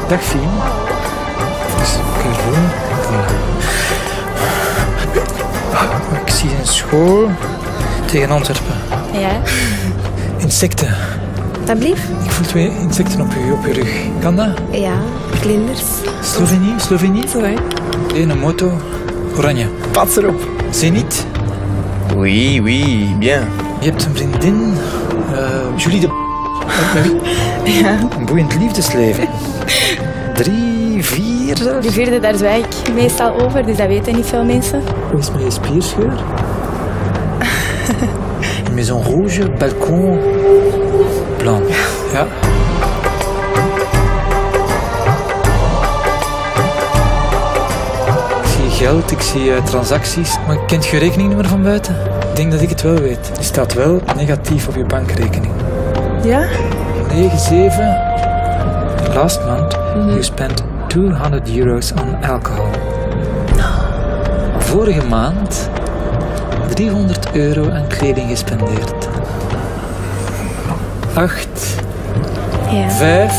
Dag Fien. Dus, gewoon. Ik zie een school tegen Antwerpen. Ja. Insecten. Alsjeblieft. Ik voel 2 insecten op je rug. Kan dat? Ja, vlinders. Slovenie? Zo hè. Een moto. Oranje. Pats erop. Zenit. Oui, oui, bien. Je hebt een vriendin. Julie de... Met wie? Ja. Een boeiend liefdesleven. 3, 4 zelfs. De 4e, daar zwijg ik meestal over, dus dat weten niet veel mensen. Hoe is mijn spierscheur? Une maison rouge, balcon blanc. Ja. Ik zie geld, ik zie transacties. Maar kent je rekeningnummer van buiten? Ik denk dat ik het wel weet. Die staat wel negatief op je bankrekening. Ja? 9-7. Last month you spent €200 on alcohol. Vorige maand €300 aan kleding gespendeerd. 8. Ja. 5.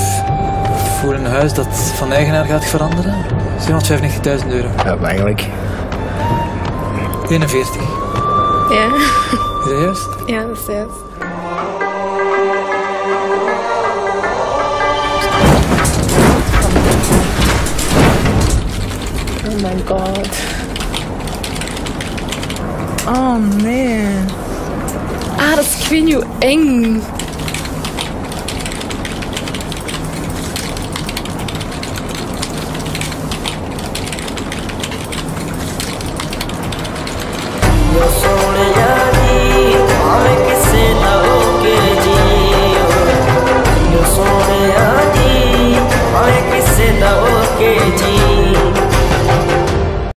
Voor een huis dat van eigenaar gaat veranderen. €795.000. Ja, eigenlijk. 41. Ja. Is dat juist? Ja, dat is juist. Oh my god. Oh nee. Ah, dat is, ik weet niet hoe eng. Yo